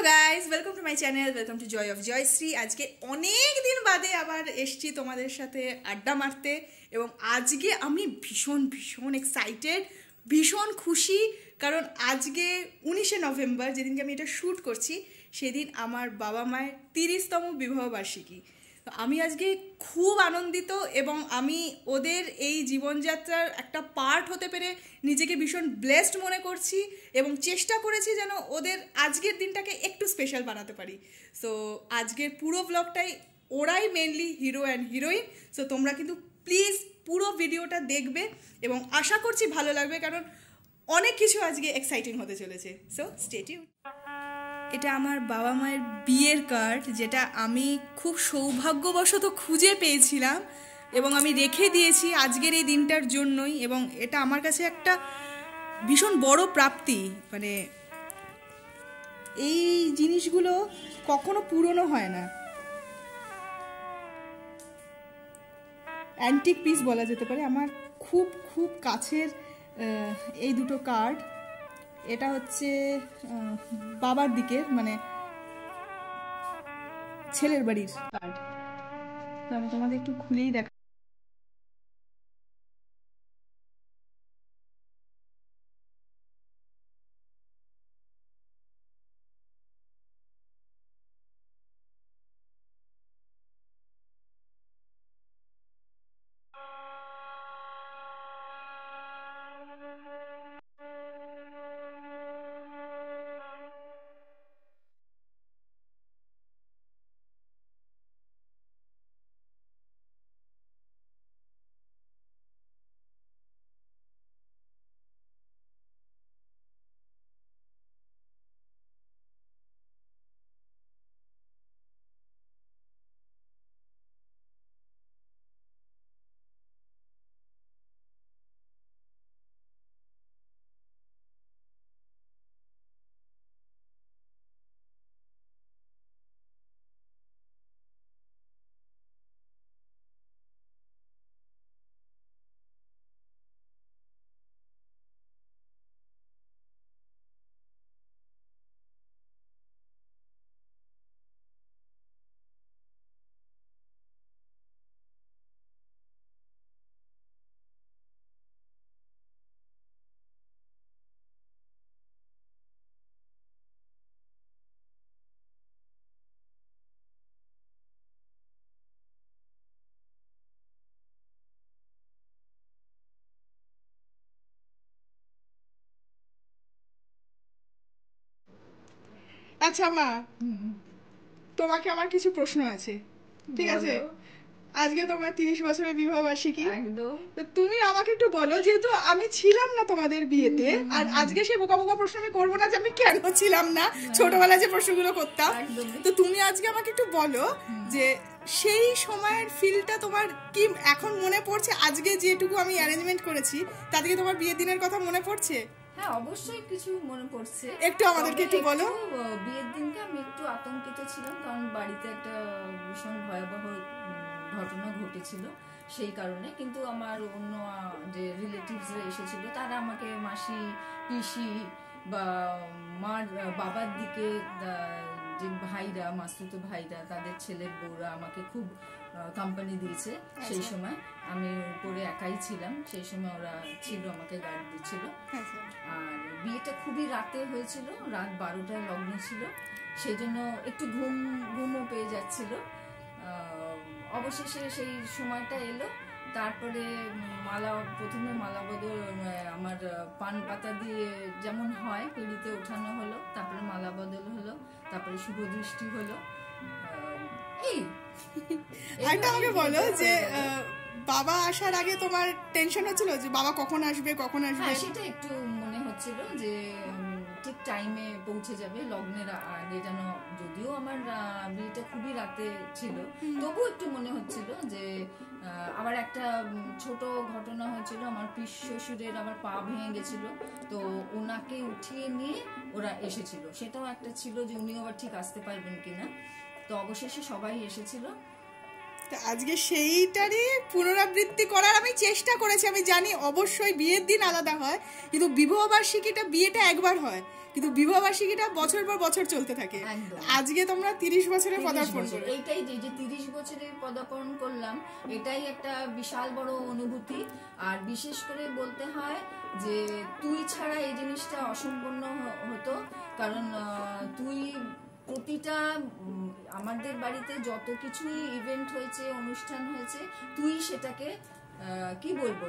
Guys, welcome to my channel, welcome to Joy of Joyshree. আজকে অনেক দিন বাদে আবার এসছি তোমাদের সাথে আড্ডা মারতে এবং আজকে আমি ভীষণ ভীষণ এক্সাইটেড, ভীষণ খুশি। কারণ আজকে 19শে নভেম্বর, যেদিনকে আমি এটা শ্যুট করছি, সেদিন আমার বাবা মায়ের 30তম বিবাহবার্ষিকী। তো আমি আজকে খুব আনন্দিত এবং আমি ওদের এই জীবনযাত্রার একটা পার্ট হতে পেরে নিজেকে ভীষণ ব্লেসড মনে করছি এবং চেষ্টা করেছি যেন ওদের আজকের দিনটাকে একটু স্পেশাল বানাতে পারি। সো আজকের পুরো ব্লগটাই ওরাই mainly hero and heroine. So তোমরা কিন্তু প্লিজ পুরো ভিডিওটা দেখবে এবং আশা করছি ভালো লাগবে, কারণ অনেক কিছু আজকে এক্সাইটিং হতে চলেছে। So stay tuned. এটা আমার বাবা মায়ের বিয়ের কার্ড, যেটা আমি খুব সৌভাগ্যবশত খুঁজে পেয়েছিলাম এবং আমি রেখে দিয়েছি আজকের এই দিনটার জন্যই। এবং এটা আমার কাছে একটা ভীষণ বড় প্রাপ্তি। মানে এই জিনিসগুলো কখনো পুরনো হয় না। অ্যান্টিক পিস বলা যেতে পারে। আমার খুব খুব কাছের এই দুটো কার্ড। এটা হচ্ছে বাবার দিকের, মানে ছেলের বাড়ির কার্ড। তো আমি তোমাদের একটু খুলেই দেখা। আচ্ছা মা, তোমাকে আমার কিছু প্রশ্ন আছে, ঠিক আছে? আজকে তোমার 30 বছরের বিবাহ বার্ষিকী। তো তুমি আমাকে একটু বলো, যেহেতু আমি ছিলাম না তোমাদের বিয়েতে, আর আজকে সে বোকা বোকা প্রশ্ন আমি করবো না যে আমি কেন ছিলাম না, ছোটবেলায় যে প্রশ্নগুলো করতাম। তো তুমি আজকে আমাকে একটু বলো যে সেই সময়ের ফিলটা তোমার কি এখন মনে পড়ছে? আজকে যেটুকু আমি অ্যারেঞ্জমেন্ট করেছি তাতে কি তোমার বিয়ের দিনের কথা মনে পড়ছে? হ্যাঁ, অবশ্যই কিছু মনে পড়ছে। একটু আমাদেরকে একটু বলো। বিয়ের দিনকে আমি একটু আতঙ্কিত ছিলাম, কারণ বাড়িতে একটা ভীষণ ভয়াবহ ঘটনা ঘটেছিল, সেই কারণে। কিন্তু আমার অন্য যে রিলেটিভসরা এসেছিল, তারা আমাকে, মাসি, পিসি বা মার বাবার দিকে যে ভাইরা, মাসতুতো ভাইরা, তাদের ছেলের বউরা আমাকে খুব কোম্পানি দিয়েছে সেই সময়। আমি উপরে একাই ছিলাম সেই সময়, ওরা ছিল, আমাকে গার্ড দিচ্ছিল। আর বিয়েটা খুবই রাতে হয়েছিল, রাত 12টায় লগ্ন ছিল, সেই জন্য একটু ঘুমও পেয়ে যাচ্ছিল। অবশেষে সেই সময়টা এলো। তারপরে প্রথমে মালা বদল, আমার পান পাতা দিয়ে যেমন হয় পিঁড়িতে ওঠানো হলো, তারপরে মালা বদল হলো, তারপরে শুভ দৃষ্টি হলো। এই একটা আমাকে বলো যে বাবা আসার আগে তোমার টেনশন হচ্ছিল যে বাবা কখন আসবে কখন আসবে? সেটা একটু মনে হচ্ছিল যে ঠিক টাইমে পৌঁছে যাবে, লগ্নের আগে যেন। যদিও আমার বিয়েটা খুবই রাতে ছিল, তবু একটু মনে হচ্ছিল যে আবার একটা ছোট ঘটনা হয়েছিল। আমার পিস শ্বশুরের আবার পা ভেঙে গেছিল, তো ওনাকে উঠিয়ে নিয়ে ওরা এসেছিল। সেটাও একটা ছিল যে উনি আবার ঠিক আসতে পারবেন কিনা। তো অবশেষে সবাই এসেছিল। তো আজকে সেইটারই পুনরাবৃত্তি করার আমি চেষ্টা করেছি। আমি জানি অবশ্যই বিয়ের দিন আলাদা হয়, কিন্তু বিবাহবার্ষিকীটা, বিয়েটা একবার হয়, কিন্তু বিবাহবার্ষিকীটা বছর পর বছর চলতে থাকে। একদম। আজকে তোমরা 30 বছরে 30 পদার্পণ বছর। করো। এইটাই যে 30 বছরে পদার্পণ করলাম, এটাই একটা বিশাল বড় অনুভূতি। আর বিশেষ করে বলতে হয় যে তুই ছাড়া এই জিনিসটা অসম্পূর্ণ হতো। কারণ তুই প্রতিটা আমাদের বাড়িতে যত কিছুই ইভেন্ট হয়েছে, অনুষ্ঠান হয়েছে, তুই সেটাকে কি বলবো,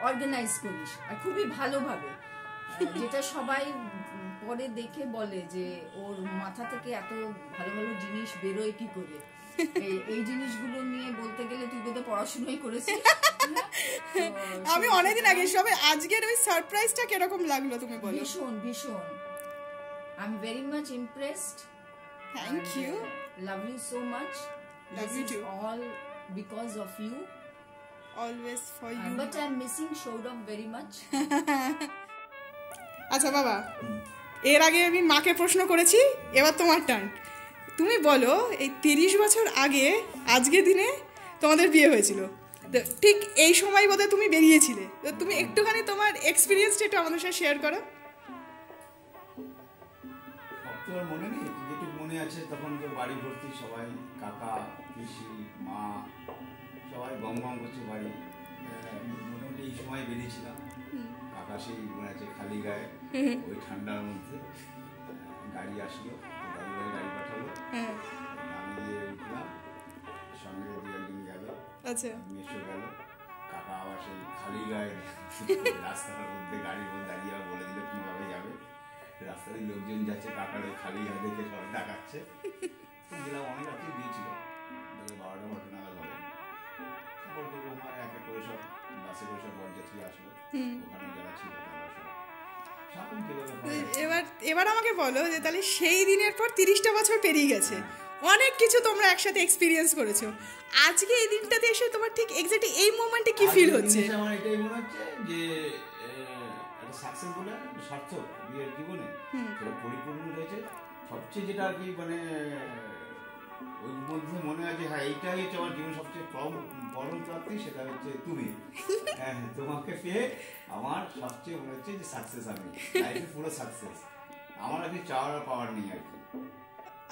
অর্গানাইজ করিস, আর খুবই ভালোভাবে। যেটা সবাই পরে দেখে বলে যে ওর মাথা থেকে এত ভালো ভালো জিনিস বেরোয় কি করে। এই জিনিসগুলো নিয়ে বলতে গেলে তুই বোধহয় পড়াশোনাই করেছিস। আমি অনেকদিন আগে সবে, আজকের ওই সারপ্রাইজটা কিরকম লাগলো তুমি বলো? ভীষণ ভীষণ, I am very much impressed. Thank you, love you so much. Love you too, all because of you, always for you. But I am missing Sourav very much. আচ্ছা বাবা, এর আগে আমি মাকে প্রশ্ন করেছি, এবার তোমার টার্ন। তুমি বলো, এই 30 বছর আগে আজকের দিনে তোমাদের বিয়ে হয়েছিল, তো ঠিক এই সময় বোধহয় তুমি বেরিয়েছিলে, তো তুমি একটুখানি তোমার এক্সপিরিয়েন্সটা একটু আমাদের সাথে শেয়ার করো। তো আর মনে নেই, যেটুকু মনে আছে তখন তো বাড়ি ভর্তি সবাই, কাকা, পিসি, মা, সবাই গম গম করছে বাড়ি। মোটামুটি এই সময় বেরিয়েছিলাম। কাকা সেই মনে আছে খালি গায়ে ওই ঠান্ডার মধ্যে গাড়ি আসলো, গাড়ি পাঠালো, আমি গিয়ে উঠলাম, সঙ্গে দু একজন গেল, আচ্ছা, মেসো গেল, কাকা আবার সেই খালি গায়ে রাস্তার মধ্যে গাড়ির মধ্যে দাঁড়িয়ে বলে দিল কিভাবে যাবে। রাস্তায় লোকজন যাচ্ছে, কাকার ওই খালি গায়ে দেখে সবাই ডাকাচ্ছে। গেলাম, অনেক রাত্রে দিয়েছিল, 12টা মতো নাগাদ হবে। বলতে আমার এক এক করে সব বাসে করে সব বরযাত্রী আসলো, ওখানে যারা ছিল তারা সব সারাক্ষণ কিভাবে এবার এবার আমাকে বলো যে তাহলে সেই দিনের পর 30টা বছর পেরিয়ে গেছে, অনেক কিছু তোমরা একসাথে এক্সপিরিয়েন্স করেছো। আজকে এই দিনটাতে এসে তোমার ঠিক এক্স্যাক্টলি এই মোমেন্টে কি ফিল হচ্ছে? আমার এটাই মনে হচ্ছে যে একটা সাকসেস বলে সার্থক বিয়ের জীবনে সেটা পরিপূর্ণ হয়েছে। সবচেয়ে যেটা আর কি মানে ওই মধ্যে মনে হয় যে হ্যাঁ এইটাই হচ্ছে আমার জীবন সবচেয়ে পরম প্রাপ্তি, সেটা হচ্ছে তুমি। হ্যাঁ, তোমাকে পেয়ে আমার সবচেয়ে মনে হচ্ছে যে সাকসেস, আমি লাইফে পুরো সাকসেস, আমার আর কি চাওয়ার আর পাওয়ার নেই আর কি।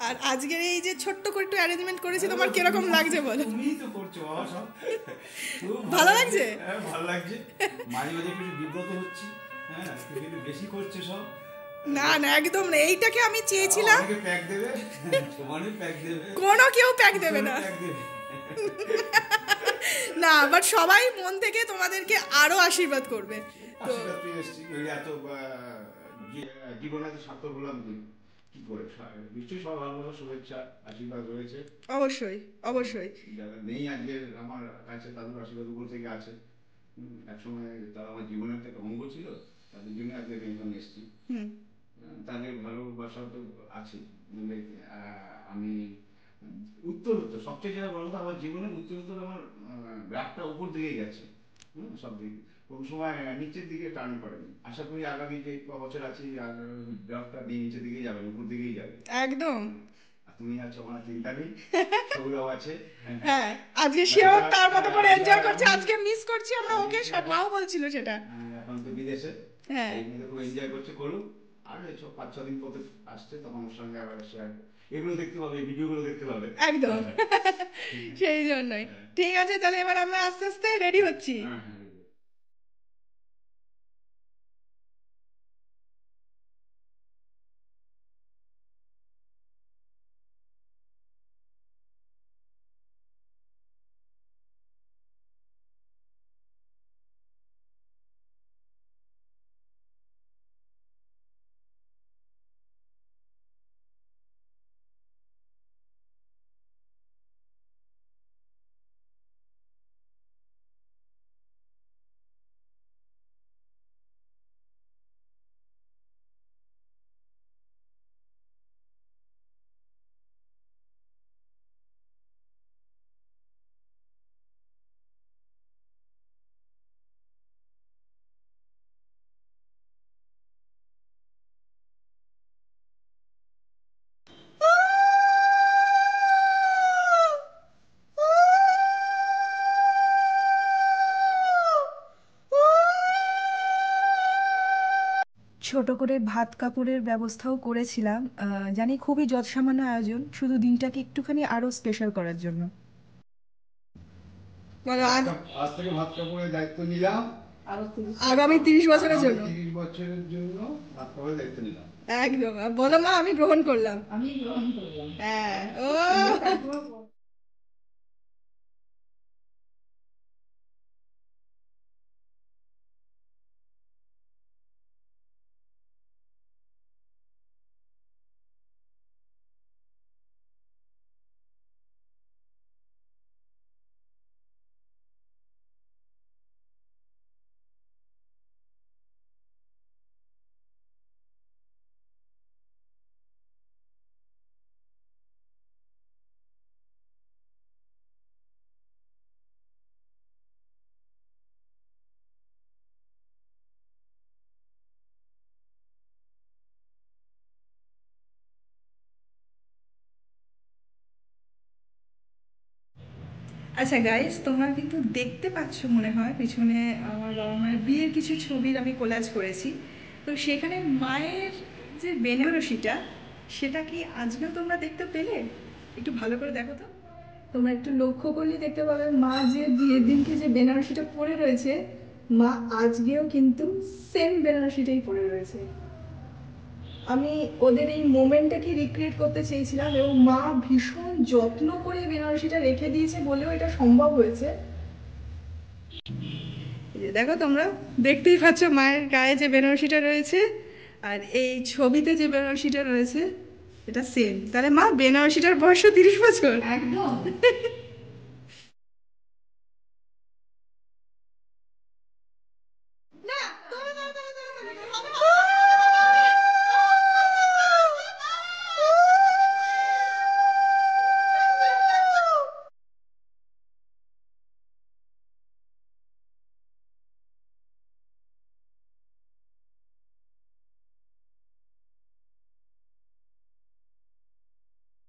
আর আজকের এই যে ছোট্ট করে একটু অ্যারেঞ্জমেন্ট করেছি, তোমার কিরকম লাগছে বলো? তুমিই তো করছো বাবা সব, ভালো লাগছে? হ্যাঁ ভালো লাগছে, মাঝে মাঝে একটু বিব্রত হচ্ছি, হ্যাঁ কিন্তু বেশি করছে সব। না না, একদম না, এইটাকে আমি চেয়েছিলাম। প্যাক দেবে, তোমারই প্যাক দেবে, কোনো কেউ প্যাক দেবে না, না, বাট সবাই মন থেকে তোমাদেরকে আরো আশীর্বাদ করবে। তো এত জীবনে এত সার্থক হলাম কি করে, নিশ্চয়ই সব ভালোবাসা, শুভেচ্ছা, আশীর্বাদ রয়েছে। অবশ্যই অবশ্যই, যারা নেই আজকে আমার কাছে, তাদের আশীর্বাদ উপর থেকে আছে। একসময় তারা আমার জীবনের একটা অঙ্গ ছিল, তাদের জন্য আজকে এখানে এসেছি। তাদের ভালোবাসা তো আছে। আমি উত্তর উত্তর সবচেয়ে যেটা বলতো, আমার জীবনে উত্তর উত্তর আমার গ্রাফটা উপর দিকেই গেছে, সব দিক কোন সময় নিচের দিকে টার্ন করেনি। আশা করি আগামী যে বছর আছে গ্রাফটা নিচের দিকেই যাবে, উপর দিকেই যাবে একদম। তুমি আছো, আমার চিন্তা নেই, সৌরভ আছে। হ্যাঁ, আজকে শিওর তার মতো করে এনজয় করছে, আজকে মিস করছি আমরা ওকে, মাও বলছিল সেটা। এখন তো বিদেশে, হ্যাঁ এই মেয়ে খুব এনজয় করছে, করুক। আর 5-6 দিন পরে আসছে, তখন ওর সঙ্গে আবার শেয়ার, এগুলো দেখতে পাবে, ভিডিওগুলো দেখতে পাবে একদম। সেই জন্যই। ঠিক আছে, তাহলে এবার আমরা আস্তে আস্তে রেডি হচ্ছি। ছোট করে ভাত কাপড়ের ব্যবস্থাও করেছিলাম, জানি খুবই যৎসামান্য আয়োজন, শুধু দিনটাকে একটুখানি আরো স্পেশাল করার জন্য। বলো আজ থেকে ভাত কাপড়ের দায়িত্ব নিলাম, আগামী 30 বছরের জন্য। 30 বছরের জন্য ভাত কাপড়ের দায়িত্ব নিলাম। একদম। বলো মা, আমি গ্রহণ করলাম। আমি গ্রহণ করলাম। হ্যাঁ, ও আচ্ছা গাইস, তোমরা কিন্তু দেখতে পাচ্ছ মনে হয় পিছনে আমার বাবা মায়ের বিয়ের কিছু ছবির আমি কোলাজ করেছি। তো সেখানে মায়ের যে বেনারসিটা, সেটা কি আজকেও তোমরা দেখতে পেলে? একটু ভালো করে দেখো তো। তোমরা একটু লক্ষ্য করলে দেখতে পাবে মা যে বিয়ের দিনকে যে বেনারসিটা পরে রয়েছে, মা আজকেও কিন্তু সেম বেনারসিটাই পরে রয়েছে। আমি ওদের এই মোমেন্টটাকে রিক্রিয়েট করতে চেয়েছিলাম এবং মা ভীষণ যত্ন করে বেনারসিটা রেখে দিয়েছে বলেও এটা সম্ভব হয়েছে। দেখো, তোমরা দেখতেই পাচ্ছ মায়ের গায়ে যে বেনারসিটা রয়েছে আর এই ছবিতে যে বেনারসিটা রয়েছে এটা সেম। তাহলে মা, বেনারসিটার বয়স 30 বছর। একদম।